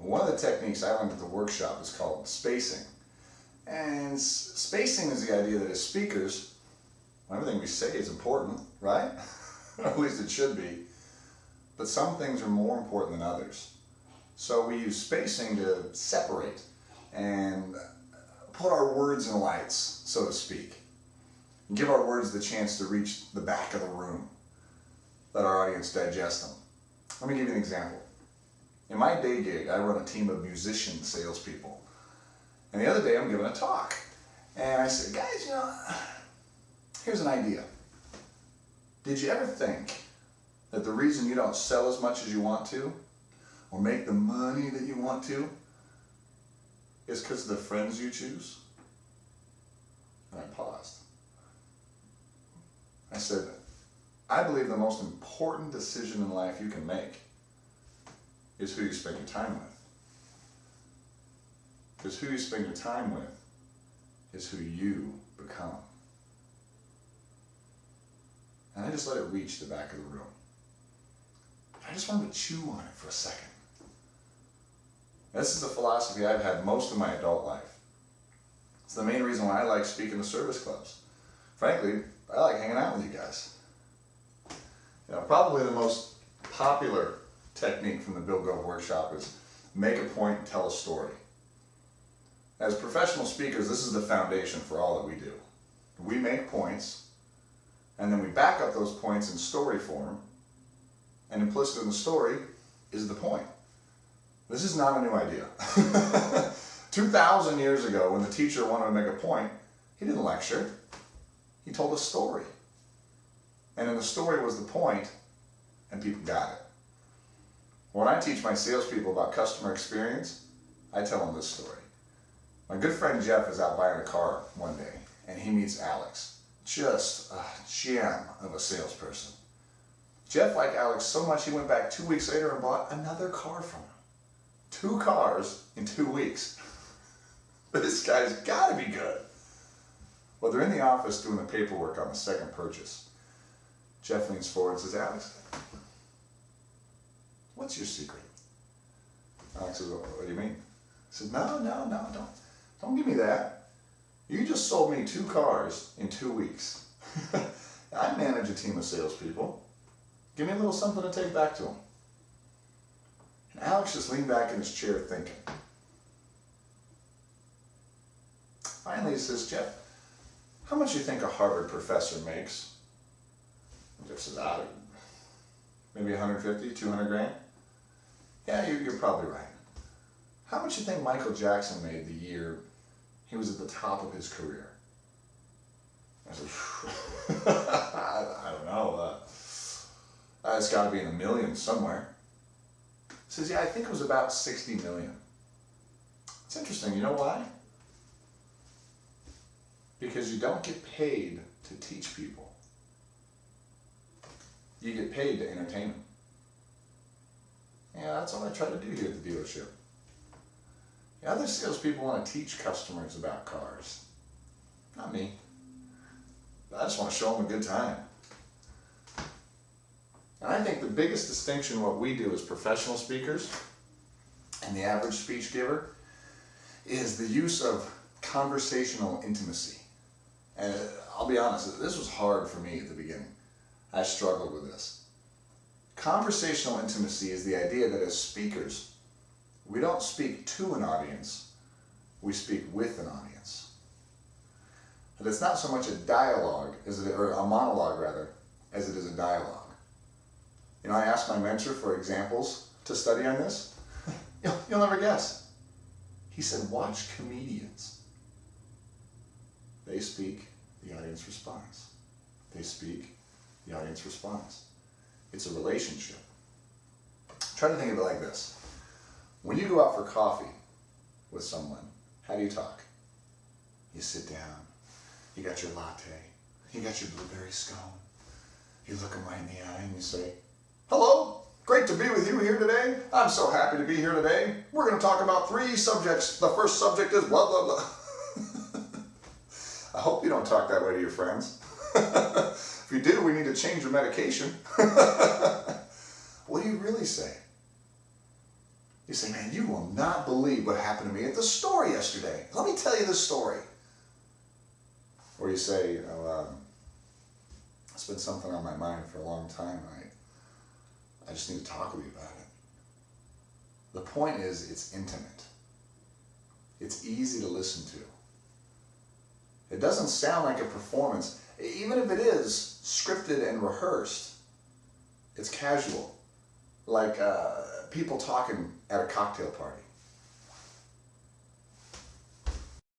One of the techniques I learned at the workshop is called spacing. And spacing is the idea that as speakers, everything we say is important, right? Or at least it should be. But some things are more important than others. So we use spacing to separate and put our words in lights, so to speak. And give our words the chance to reach the back of the room. Let our audience digest them. Let me give you an example. In my day gig, I run a team of musician salespeople. And the other day I'm giving a talk. And I said, guys, here's an idea. Did you ever think that the reason you don't sell as much as you want to, or make the money that you want to, is because of the friends you choose? And I paused. I said, I believe the most important decision in life you can make is who you spend your time with. Because who you spend your time with is who you become. And I just let it reach the back of the room. I just wanted to chew on it for a second. This is a philosophy I've had most of my adult life. It's the main reason why I like speaking to service clubs. Frankly, I like hanging out with you guys. Probably the most popular technique from the Bill Gove workshop is make a point and tell a story. As professional speakers, this is the foundation for all that we do. We make points, and then we back up those points in story form, and implicit in the story is the point. This is not a new idea. 2,000 years ago, when the teacher wanted to make a point, he didn't lecture. He told a story. And in the story was the point, and people got it. When I teach my salespeople about customer experience, I tell them this story. My good friend Jeff is out buying a car one day, and he meets Alex. Just a gem of a salesperson. Jeff liked Alex so much he went back 2 weeks later and bought another car from him. 2 cars in 2 weeks. This guy's got to be good. Well, they're in the office doing the paperwork on the second purchase. Jeff leans forward and says, Alex, what's your secret? Alex says, what do you mean? He says, no, don't give me that. You just sold me 2 cars in 2 weeks. I manage a team of salespeople. Give me a little something to take back to them. And Alex just leaned back in his chair thinking. Finally he says, Jeff, how much do you think a Harvard professor makes? And Jeff says, maybe 150, 200 grand? Yeah, you're probably right. How much do you think Michael Jackson made the year he was at the top of his career? I said, I don't know. It's got to be in the millions somewhere. He says, yeah, I think it was about 60 million. It's interesting, you know why? Because you don't get paid to teach people. You get paid to entertain them. Yeah, that's all I try to do here at the dealership. The other salespeople want to teach customers about cars. Not me. I just want to show them a good time. And I think the biggest distinction what we do as professional speakers and the average speech giver is the use of conversational intimacy. And I'll be honest, this was hard for me at the beginning. I struggled with this. Conversational intimacy is the idea that as speakers, we don't speak to an audience, we speak with an audience. And it's not so much a dialogue, or a monologue rather, as it is a dialogue. I asked my mentor for examples to study on this. You'll never guess. He said, watch comedians. They speak, the audience responds. They speak, the audience responds. It's a relationship. Try to think of it like this. When you go out for coffee with someone, how do you talk? You sit down, you got your latte, you got your blueberry scone, you look them right in the eye and you say, hello, great to be with you here today. I'm so happy to be here today. We're going to talk about 3 subjects. The first subject is blah, blah, blah. I hope you don't talk that way to your friends. If you do, we need to change your medication. What do you really say? You say, man, you will not believe what happened to me at the store yesterday. Let me tell you the story. Or you say, it's been something on my mind for a long time. I just need to talk with you about it. The point is, it's intimate. It's easy to listen to. It doesn't sound like a performance. Even if it is scripted and rehearsed, it's casual. Like people talking at a cocktail party.